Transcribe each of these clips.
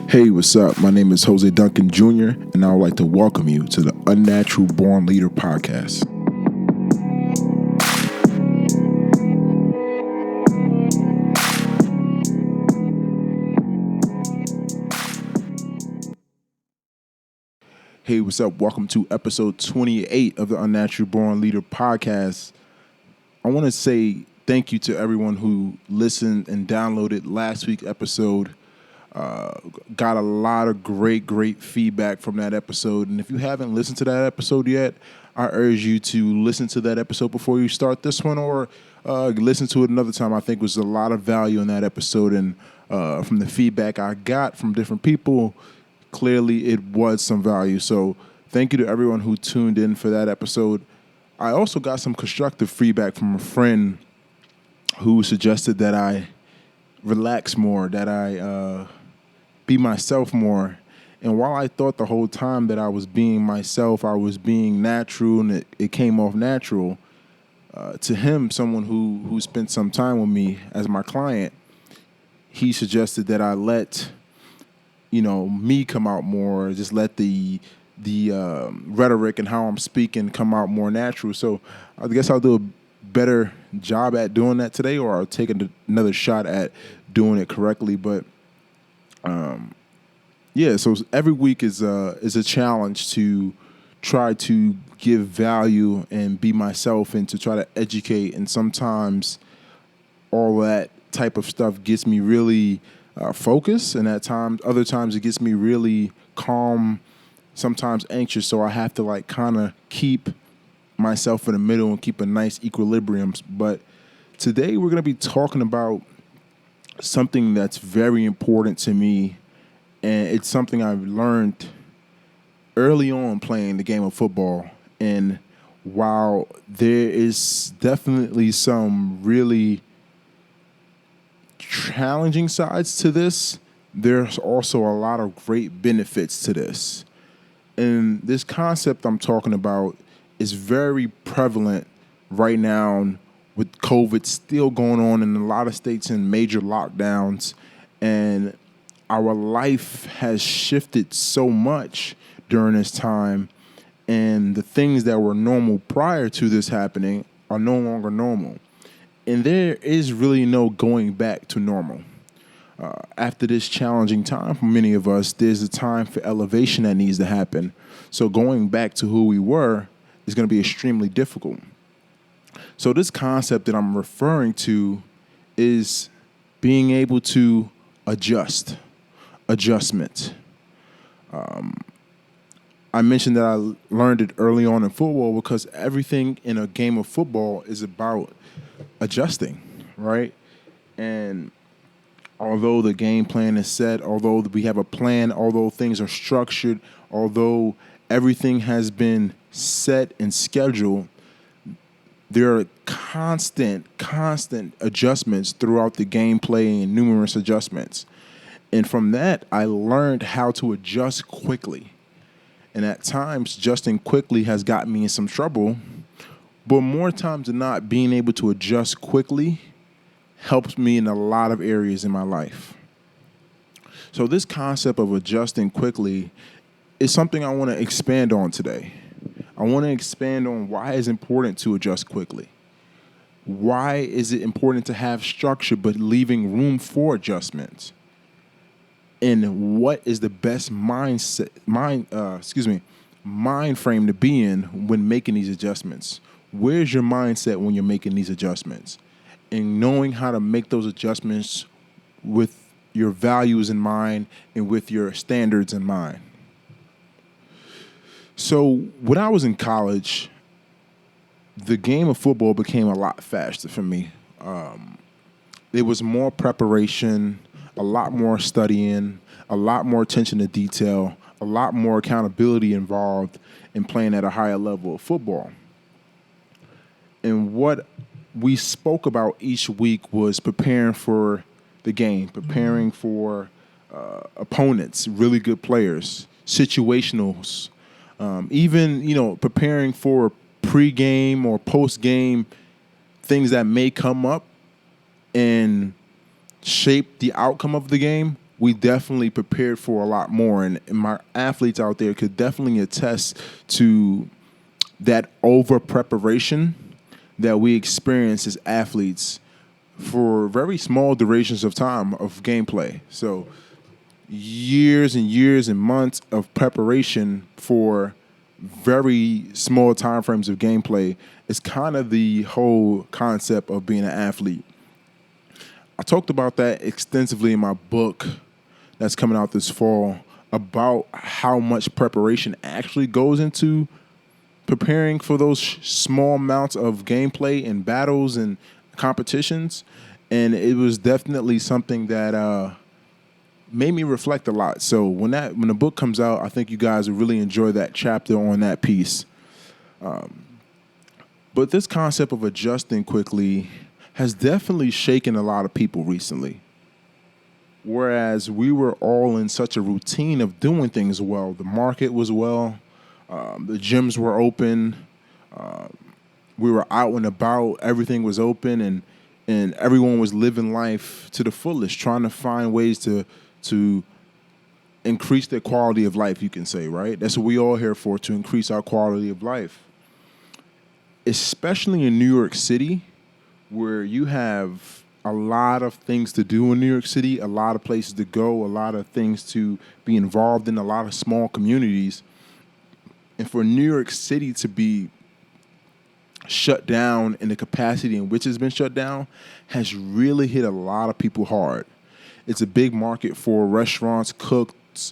Hey, what's up? My name is Jose Duncan Jr., and I would like to welcome you to the Unnatural Born Leader podcast. Hey, what's up? Welcome to episode 28 of the Unnatural Born Leader podcast. I want to say thank you to everyone who listened and downloaded last week's episode. Got a lot of great feedback from that episode. And if you haven't listened to that episode yet, I urge you to listen to that episode before you start this one, or listen to it another time. I think was a lot of value in that episode. And from the feedback I got from different people, clearly it was some value. So thank you to everyone who tuned in for that episode. I also got some constructive feedback from a friend who suggested that I relax more, that I be myself more. And while I thought the whole time that I was being myself, I was being natural, and it came off natural, to him, someone who spent some time with me as my client, he suggested that I let me come out more, just let the rhetoric and how I'm speaking come out more natural. So I guess I'll do a better job at doing that today, or I'll take another shot at doing it correctly. But so every week is a challenge to try to give value and be myself, and to try to educate. And sometimes all that type of stuff gets me really focused, and other times it gets me really calm, sometimes anxious. So I have to kind of keep myself in the middle and keep a nice equilibrium. But today we're going to be talking about something that's very important to me, and it's something I've learned early on playing the game of football. And while there is definitely some really challenging sides to this, there's also a lot of great benefits to this. And this concept I'm talking about is very prevalent right now with COVID still going on in a lot of states in major lockdowns. And our life has shifted so much during this time, and the things that were normal prior to this happening are no longer normal. And there is really no going back to normal. After this challenging time for many of us, there's a time for elevation that needs to happen. So going back to who we were is going to be extremely difficult. So this concept that I'm referring to is being able to adjustment. I mentioned that I learned it early on in football, because everything in a game of football is about adjusting, right? And although the game plan is set, although we have a plan, although things are structured, although everything has been set and scheduled, there are constant adjustments throughout the gameplay, and numerous adjustments. And from that, I learned how to adjust quickly. And at times, adjusting quickly has gotten me in some trouble. But more times than not, being able to adjust quickly helps me in a lot of areas in my life. So this concept of adjusting quickly is something I want to expand on today. I want to expand on why it's important to adjust quickly. Why is it important to have structure but leaving room for adjustments? And what is the best mind frame to be in when making these adjustments? Where's your mindset when you're making these adjustments? And knowing how to make those adjustments with your values in mind and with your standards in mind. So when I was in college, the game of football became a lot faster for me. There was more preparation, a lot more studying, a lot more attention to detail, a lot more accountability involved in playing at a higher level of football. And what we spoke about each week was preparing for the game, preparing for opponents, really good players, situationals, even preparing for pre-game or post-game things that may come up and shape the outcome of the game, we definitely prepared for a lot more. And my athletes out there could definitely attest to that over preparation that we experience as athletes for very small durations of time of gameplay. So years and years and months of preparation for very small time frames of gameplay is kind of the whole concept of being an athlete. I talked about that extensively in my book that's coming out this fall about how much preparation actually goes into preparing for those small amounts of gameplay and battles and competitions. And it was definitely something that made me reflect a lot. So when the book comes out, I think you guys will really enjoy that chapter on that piece. But this concept of adjusting quickly has definitely shaken a lot of people recently. Whereas we were all in such a routine of doing things well. The market was well. The gyms were open. We were out and about. Everything was open, and everyone was living life to the fullest, trying to find ways to increase their quality of life, you can say, right? That's what we all here for, to increase our quality of life. Especially in New York City, where you have a lot of things to do in New York City, a lot of places to go, a lot of things to be involved in, a lot of small communities. And for New York City to be shut down in the capacity in which it's been shut down has really hit a lot of people hard. It's a big market for restaurants, cooks,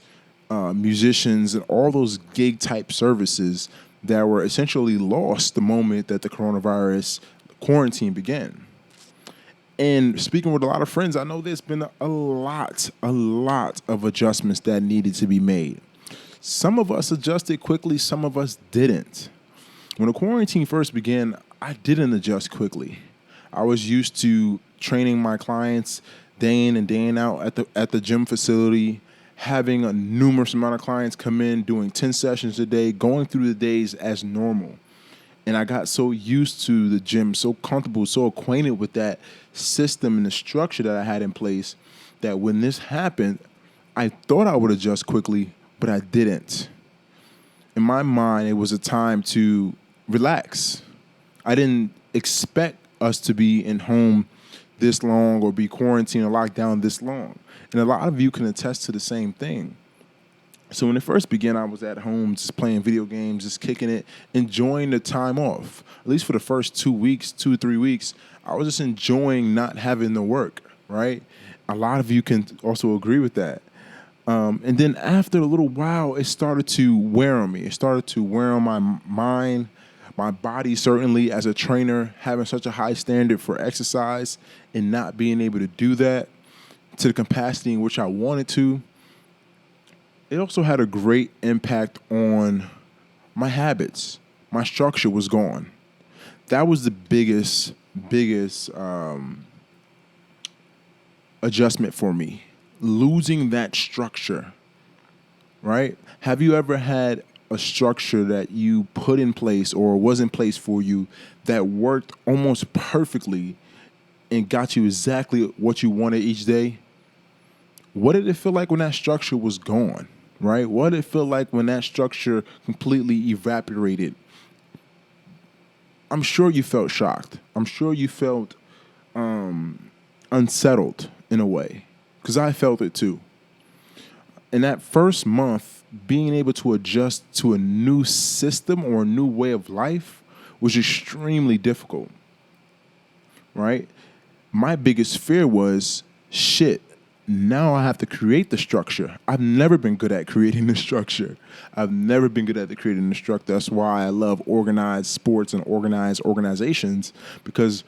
musicians, and all those gig-type services that were essentially lost the moment that the coronavirus quarantine began. And speaking with a lot of friends, I know there's been a lot of adjustments that needed to be made. Some of us adjusted quickly, some of us didn't. When the quarantine first began, I didn't adjust quickly. I was used to training my clients day in and day out at the gym facility, having a numerous amount of clients come in, doing 10 sessions a day, going through the days as normal. And I got so used to the gym, so comfortable, so acquainted with that system and the structure that I had in place that when this happened, I thought I would adjust quickly, but I didn't. In my mind, it was a time to relax. I didn't expect us to be in home this long or be quarantined or locked down this long. And a lot of you can attest to the same thing. So when it first began, I was at home just playing video games, just kicking it, enjoying the time off. At least for the first 2 weeks, 2 or 3 weeks, I was just enjoying not having to work, right? A lot of you can also agree with that. And then after a little while, it started to wear on me. It started to wear on my mind, my body, certainly as a trainer, having such a high standard for exercise and not being able to do that to the capacity in which I wanted to. It also had a great impact on my habits. My structure was gone. That was the biggest adjustment for me. Losing that structure, right? Have you ever had a structure that you put in place or was in place for you that worked almost perfectly and got you exactly what you wanted each day? What did it feel like when that structure was gone, right? What did it feel like when that structure completely evaporated? I'm sure you felt shocked. I'm sure you felt unsettled in a way, because I felt it too. In that first month, being able to adjust to a new system or a new way of life was extremely difficult, right? My biggest fear was, shit, now I have to create the structure. I've never been good at creating the structure. I've never been good at creating the structure. That's why I love organized sports and organized organizations, because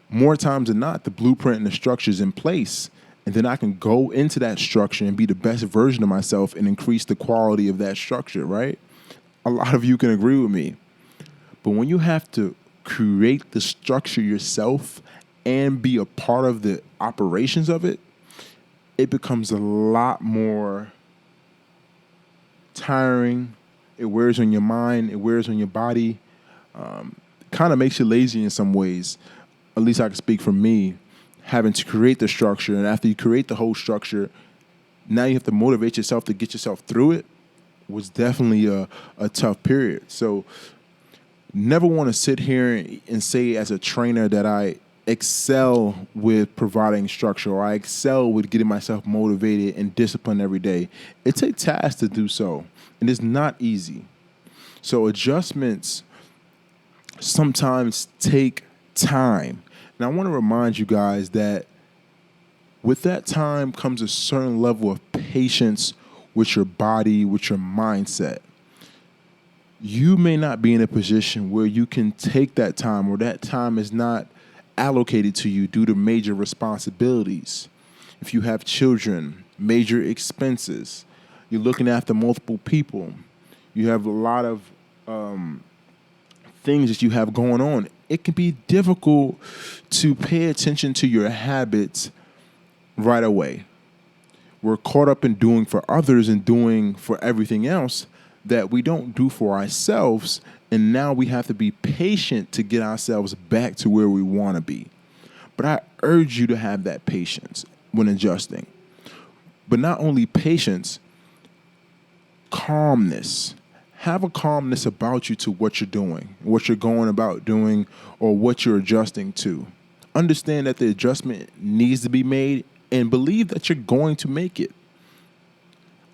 more times than not, the blueprint and the structure is in place. And then I can go into that structure and be the best version of myself and increase the quality of that structure, right? A lot of you can agree with me. But when you have to create the structure yourself and be a part of the operations of it, it becomes a lot more tiring. It wears on your mind. It wears on your body. Kind of makes you lazy in some ways. At least I can speak for me, having to create the structure. And after you create the whole structure, now you have to motivate yourself to get yourself through it, was definitely a tough period. So never want to sit here and say as a trainer that I excel with providing structure, or I excel with getting myself motivated and disciplined every day. It takes tasks to do so, and it's not easy. So adjustments sometimes take time. And I want to remind you guys that with that time comes a certain level of patience with your body, with your mindset. You may not be in a position where you can take that time, or that time is not allocated to you due to major responsibilities. If you have children, major expenses, you're looking after multiple people, you have a lot of things that you have going on, it can be difficult to pay attention to your habits right away. We're caught up in doing for others and doing for everything else that we don't do for ourselves, and now we have to be patient to get ourselves back to where we want to be. But I urge you to have that patience when adjusting. But not only patience, calmness. Have a calmness about you to what you're doing, what you're going about doing, or what you're adjusting to. Understand that the adjustment needs to be made, and believe that you're going to make it.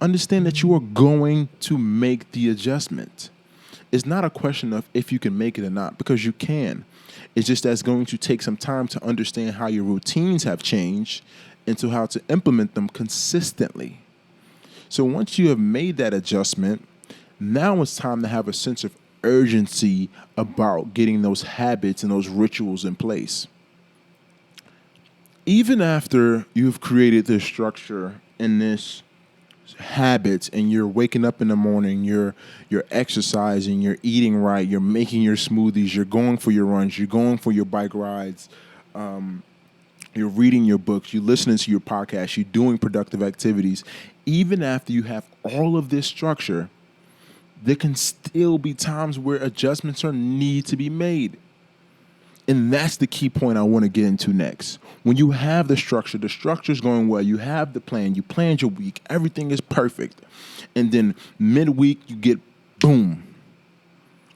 Understand that you are going to make the adjustment. It's not a question of if you can make it or not, because you can. It's just that's going to take some time to understand how your routines have changed and to how to implement them consistently. So once you have made that adjustment, now it's time to have a sense of urgency about getting those habits and those rituals in place. Even after you've created this structure and this habits, and you're waking up in the morning, you're exercising, you're eating right, you're making your smoothies, you're going for your runs, you're going for your bike rides, you're reading your books, you're listening to your podcast, you're doing productive activities. Even after you have all of this structure, there can still be times where adjustments need to be made. And that's the key point I want to get into next. When you have the structure's going well, you have the plan, you planned your week, everything is perfect. And then midweek, you get, boom,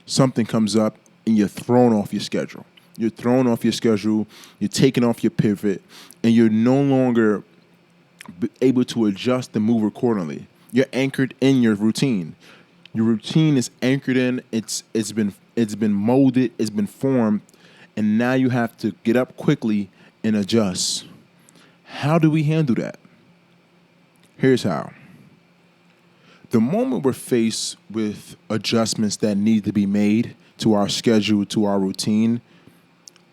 something comes up and you're thrown off your schedule. You're thrown off your schedule, you're taken off your pivot, and you're no longer able to adjust and move accordingly. You're anchored in your routine. Your routine is anchored in, it's been molded, it's been formed, and now you have to get up quickly and adjust. How do we handle that? Here's how. The moment we're faced with adjustments that need to be made to our schedule, to our routine,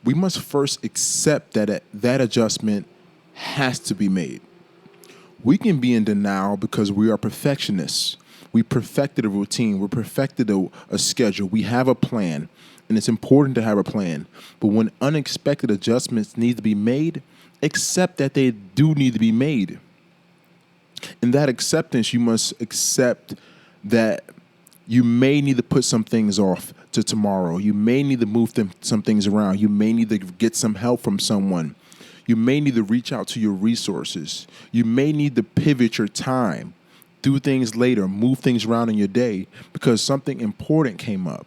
we must first accept that that adjustment has to be made. We can be in denial because we are perfectionists. We perfected a routine. We perfected a schedule. We have a plan. And it's important to have a plan. But when unexpected adjustments need to be made, accept that they do need to be made. In that acceptance, you must accept that you may need to put some things off to tomorrow. You may need to move some things around. You may need to get some help from someone. You may need to reach out to your resources. You may need to pivot your time, do things later, move things around in your day because something important came up.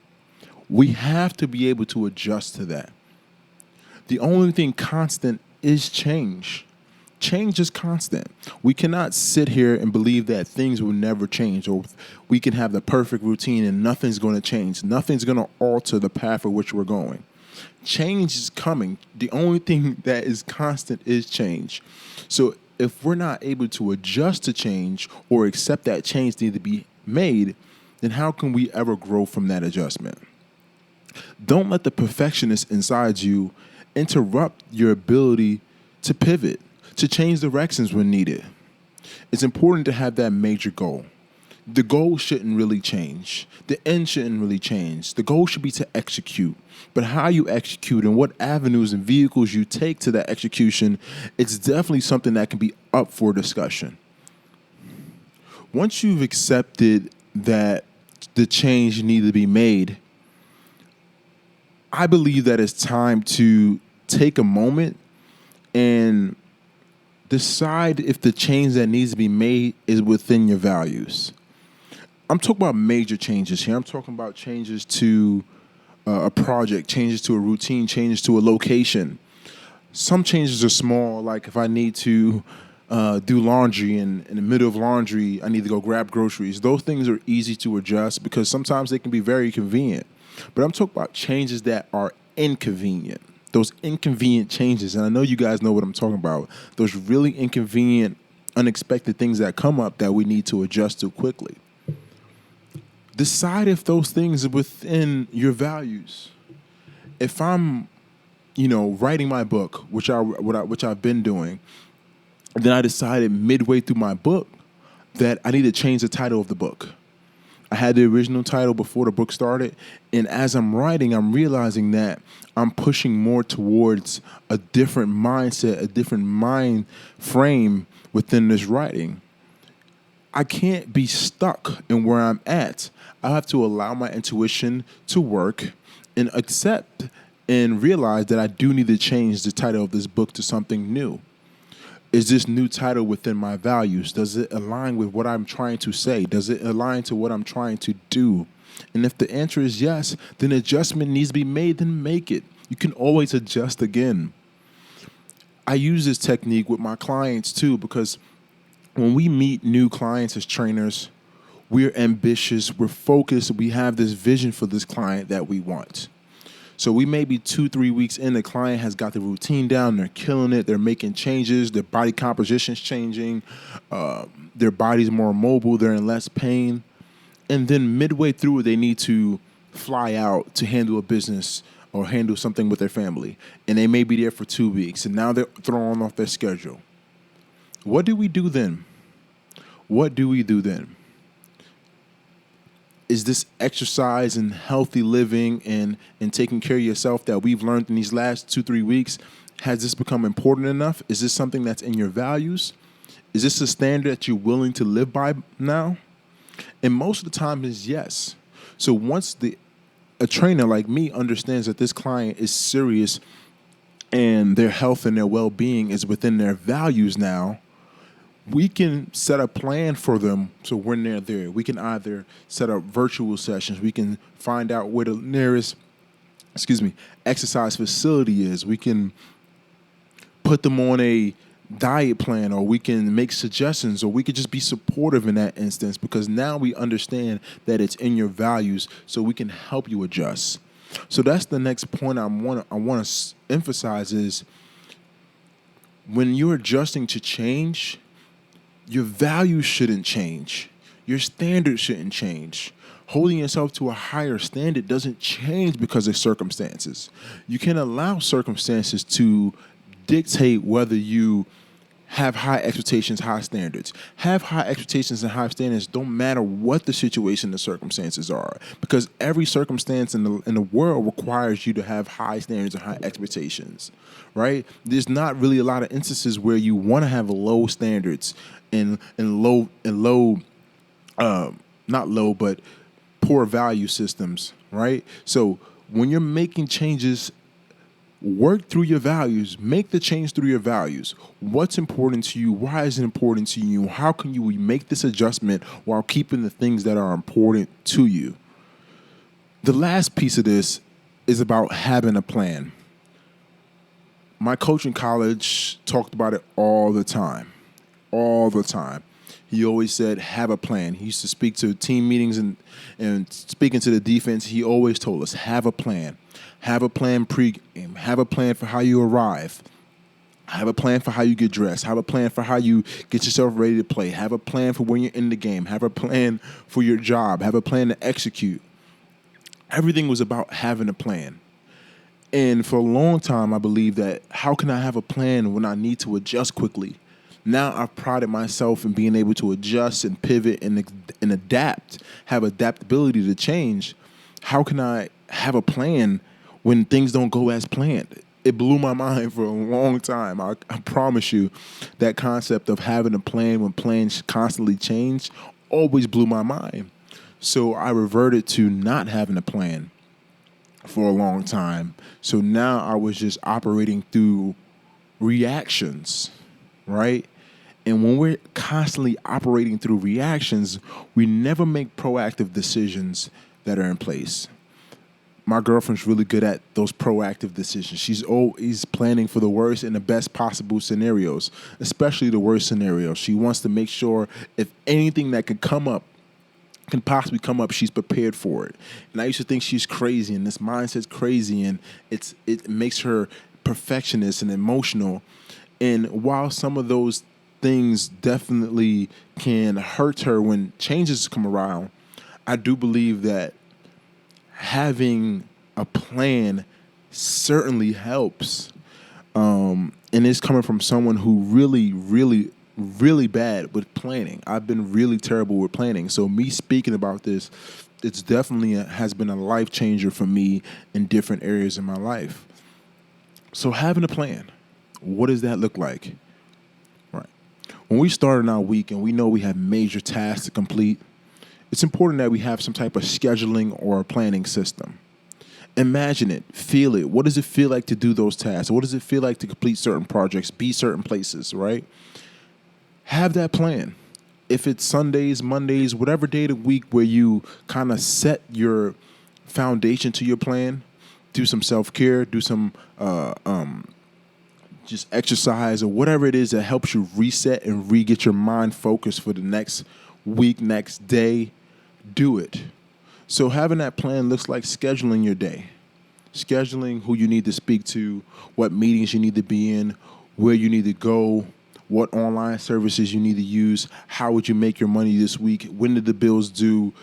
We have to be able to adjust to that. The only thing constant is change. Change is constant. We cannot sit here and believe that things will never change, or we can have the perfect routine and nothing's going to change. Nothing's going to alter the path of which we're going. Change is coming. The only thing that is constant is change. So if we're not able to adjust to change or accept that change needs to be made, then how can we ever grow from that adjustment? Don't let the perfectionist inside you interrupt your ability to pivot, to change directions when needed. It's important to have that major goal. The goal shouldn't really change. The end shouldn't really change. The goal should be to execute. But how you execute and what avenues and vehicles you take to that execution, it's definitely something that can be up for discussion. Once you've accepted that the change needs to be made, I believe that it's time to take a moment and Decide if the change that needs to be made is within your values. I'm talking about major changes here. I'm talking about changes to a project, changes to a routine, changes to a location. Some changes are small, like if I need to do laundry and in the middle of laundry, I need to go grab groceries. Those things are easy to adjust because sometimes they can be very convenient. But I'm talking about changes that are inconvenient. Those inconvenient changes, and I know you guys know what I'm talking about. Those really inconvenient, unexpected things that come up that we need to adjust to quickly. Decide if those things are within your values. If I'm, writing my book, which I've been doing, then I decided midway through my book that I need to change the title of the book. I had the original title before the book started, and as I'm writing, I'm realizing that I'm pushing more towards a different mindset, a different mind frame within this writing. I can't be stuck in where I'm at. I have to allow my intuition to work and accept and realize that I do need to change the title of this book to something new. Is this new title within my values? Does it align with what I'm trying to say? Does it align to what I'm trying to do? And if the answer is yes, then adjustment needs to be made, then make it. You can always adjust again. I use this technique with my clients too, because when we meet new clients as trainers, we're ambitious, we're focused, we have this vision for this client that we want. So we may be 2-3 weeks in, the client has got the routine down, they're killing it, they're making changes, their body composition's changing, their body's more mobile, they're in less pain. And then midway through, they need to fly out to handle a business or handle something with their family. And they may be there for 2 weeks, and now they're thrown off their schedule. What do we do then? What do we do then? Is this exercise and healthy living and taking care of yourself that we've learned in these last 2-3 weeks, has this become important enough? Is this something that's in your values? Is this a standard that you're willing to live by now? And most of the time is yes. So once a trainer like me understands that this client is serious and their health and their well-being is within their values now, we can set a plan for them. So when they're there, we can either set up virtual sessions. We can find out where the nearest, exercise facility is. We can put them on a diet plan, or we can make suggestions, or we could just be supportive in that instance, because now we understand that it's in your values, so we can help you adjust. So that's the next point I want to emphasize is when you're adjusting to change, your values shouldn't change. Your standards shouldn't change. Holding yourself to a higher standard doesn't change because of circumstances. You can allow circumstances to dictate whether you have high expectations, high standards. Have high expectations and high standards don't matter what the situation and circumstances are, because every circumstance in the world requires you to have high standards and high expectations, right? There's not really a lot of instances where you want to have low standards and not low, but poor value systems, right? So when you're making changes, work through your values. Make the change through your values. What's important to you? Why is it important to you? How can you make this adjustment while keeping the things that are important to you? The last piece of this is about having a plan. My coach in college talked about it all the time. All the time. He always said, have a plan. He used to speak to team meetings and speaking to the defense. He always told us, have a plan. Have a plan pre-game. Have a plan for how you arrive. Have a plan for how you get dressed. Have a plan for how you get yourself ready to play. Have a plan for when you're in the game. Have a plan for your job. Have a plan to execute. Everything was about having a plan. And for a long time, I believed that how can I have a plan when I need to adjust quickly? Now I've prided myself in being able to adjust and pivot and adapt, have adaptability to change. How can I have a plan when things don't go as planned? It blew my mind for a long time. I promise you, that concept of having a plan when plans constantly change always blew my mind. So I reverted to not having a plan for a long time. So now I was just operating through reactions. right? And when we're constantly operating through reactions, we never make proactive decisions that are in place. My girlfriend's really good at those proactive decisions. She's always planning for the worst and the best possible scenarios, especially the worst scenario. She wants to make sure if anything that can possibly come up, she's prepared for it. And I used to think she's crazy, and this mindset's crazy, and it makes her perfectionist and emotional. And while some of those things definitely can hurt her when changes come around, I do believe that having a plan certainly helps. And it's coming from someone who really bad with planning. I've been really terrible with planning. So me speaking about this, it's definitely has been a life changer for me in different areas in my life. So having a plan, what does that look like? Right. When we start in our week and we know we have major tasks to complete, it's important that we have some type of scheduling or planning system. Imagine it, feel it. What does it feel like to do those tasks? What does it feel like to complete certain projects, be certain places, right? Have that plan. If it's Sundays, Mondays, whatever day of the week where you kind of set your foundation to your plan, do some self-care, do some just exercise or whatever it is that helps you reset and re-get your mind focused for the next week, next day, do it. So having that plan looks like scheduling your day, scheduling who you need to speak to, what meetings you need to be in, where you need to go, what online services you need to use, how would you make your money this week, when did the bills due,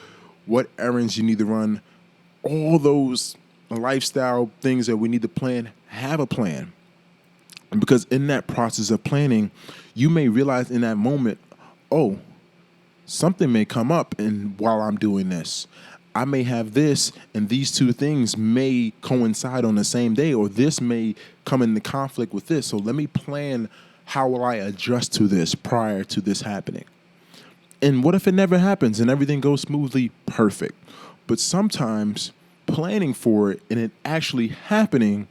what errands you need to run, all those lifestyle things that we need to plan, have a plan. Because in that process of planning, you may realize in that moment, oh, something may come up and while I'm doing this. I may have this, and these two things may coincide on the same day, or this may come into conflict with this. So let me plan how will I adjust to this prior to this happening. And what if it never happens and everything goes smoothly? Perfect. But sometimes planning for it and it actually happening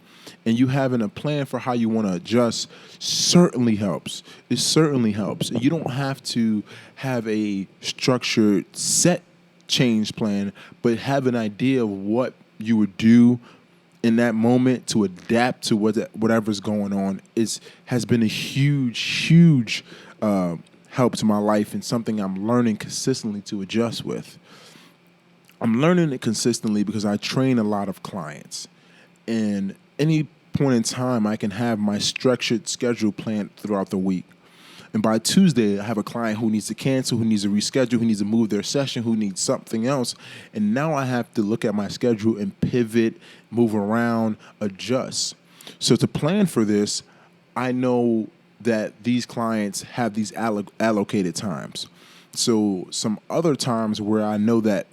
and you having a plan for how you want to adjust certainly helps. It certainly helps. And you don't have to have a structured set change plan, but have an idea of what you would do in that moment to adapt to whatever's going on has been a huge help to my life and something I'm learning consistently to adjust with. I'm learning it consistently because I train a lot of clients. And any point in time, I can have my structured schedule planned throughout the week. And by Tuesday, I have a client who needs to cancel, who needs to reschedule, who needs to move their session, who needs something else. And now I have to look at my schedule and pivot, move around, adjust. So to plan for this, I know that these clients have these allocated times. So some other times where I know that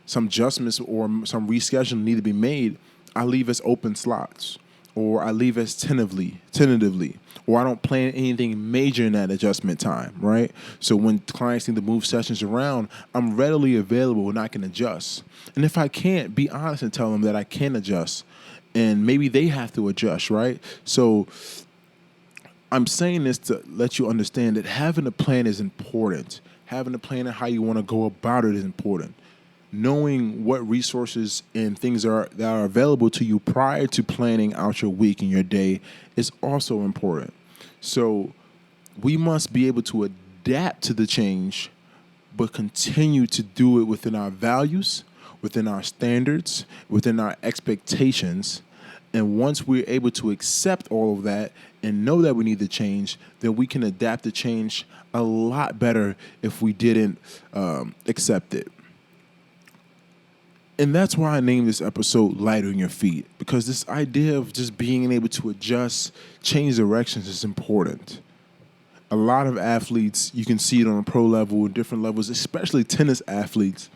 some adjustments or some rescheduling need to be made, I leave as open slots, or I leave as tentatively, or I don't plan anything major in that adjustment time, right? So when clients need to move sessions around, I'm readily available and I can adjust. And if I can't, be honest and tell them that I can adjust, and maybe they have to adjust, right? So I'm saying this to let you understand that having a plan is important. Having a plan of how you want to go about it is important. Knowing what resources and things that are available to you prior to planning out your week and your day is also important. So we must be able to adapt to the change, but continue to do it within our values, within our standards, within our expectations. And once we're able to accept all of that and know that we need to change, then we can adapt to change a lot better if we didn't accept it. And that's why I named this episode Light on Your Feet, because this idea of just being able to adjust, change directions is important. A lot of athletes, you can see it on a pro level and different levels, especially tennis athletes.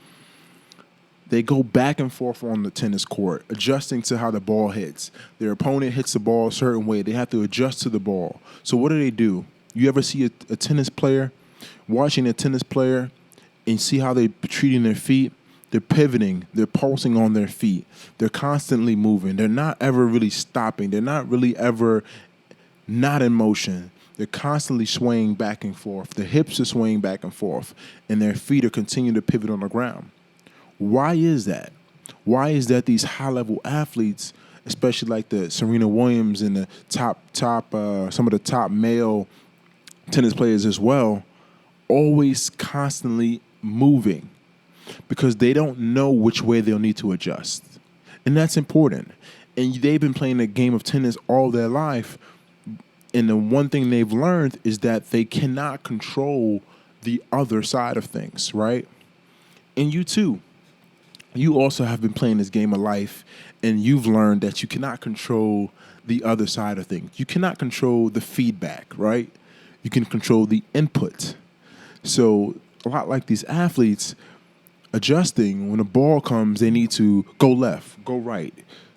They go back and forth on the tennis court, adjusting to how the ball hits. Their opponent hits the ball a certain way. They have to adjust to the ball. So what do? You ever see a tennis player, watching a tennis player, and see how they're treating their feet? They're pivoting. They're pulsing on their feet. They're constantly moving. They're not ever really stopping. They're not really ever not in motion. They're constantly swaying back and forth. Their hips are swaying back and forth, and their feet are continuing to pivot on the ground. Why is that? Why is that these high-level athletes, especially like the Serena Williams and the some of the top male tennis players as well, always constantly moving? Because they don't know which way they'll need to adjust. And that's important. And they've been playing the game of tennis all their life. And the one thing they've learned is that they cannot control the other side of things, right? And you too. You also have been playing this game of life, and you've learned that you cannot control the other side of things. You cannot control the feedback, right? You can control the input. So a lot like these athletes, adjusting, when a ball comes, they need to go left, go right,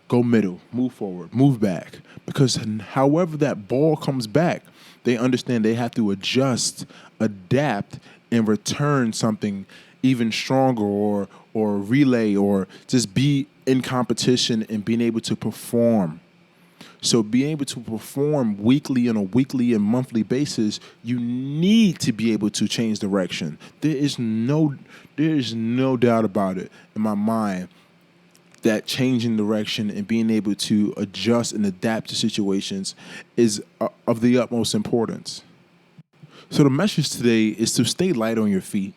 go middle, move forward, move back. Because however that ball comes back, they understand they have to adjust, adapt, and return something even stronger, or relay, or just be in competition and being able to perform. So being able to perform weekly on a weekly and monthly basis, you need to be able to change direction. There is no doubt about it in my mind that changing direction and being able to adjust and adapt to situations is of the utmost importance. So the message today is to stay light on your feet.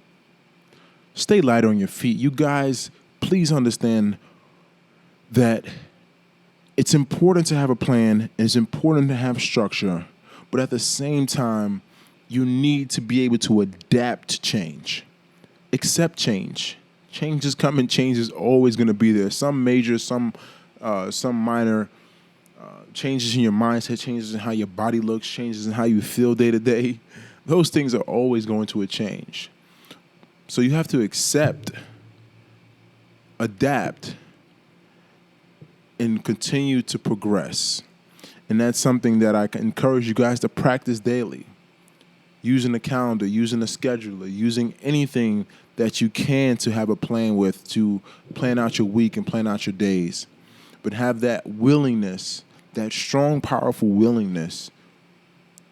Stay light on your feet. You guys, please understand that it's important to have a plan. It's important to have structure. But at the same time, you need to be able to adapt to change. Accept change. Change is coming. Change is always going to be there. Some major, some minor changes in your mindset, changes in how your body looks, changes in how you feel day to day. Those things are always going to change. So you have to accept, adapt, and continue to progress. And that's something that I can encourage you guys to practice daily. Using a calendar, using a scheduler, using anything that you can to have a plan with, to plan out your week and plan out your days. But have that willingness, that strong, powerful willingness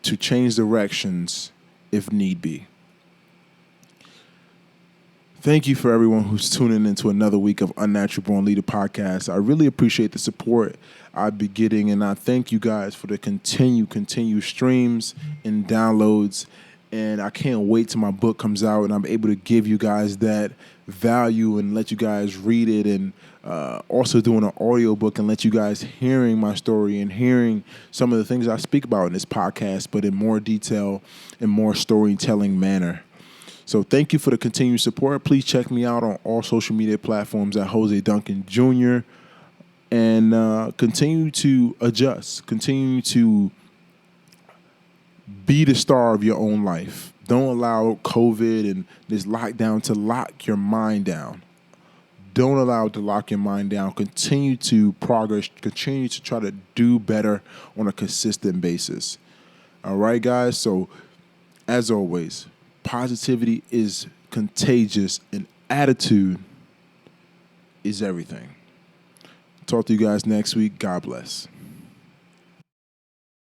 to change directions if need be. Thank you for everyone who's tuning into another week of Unnatural Born Leader podcast. I really appreciate the support I've been getting, and I thank you guys for the continued streams and downloads. And I can't wait till my book comes out and I'm able to give you guys that value and let you guys read it, and also doing an audio book and let you guys hearing my story and hearing some of the things I speak about in this podcast, but in more detail and more storytelling manner. So thank you for the continued support. Please check me out on all social media platforms at Jose Duncan Jr. And continue to adjust. Continue to be the star of your own life. Don't allow COVID and this lockdown to lock your mind down. Don't allow it to lock your mind down. Continue to progress. Continue to try to do better on a consistent basis. All right, guys? So, as always, positivity is contagious and attitude is everything. Talk to you guys next week. God bless.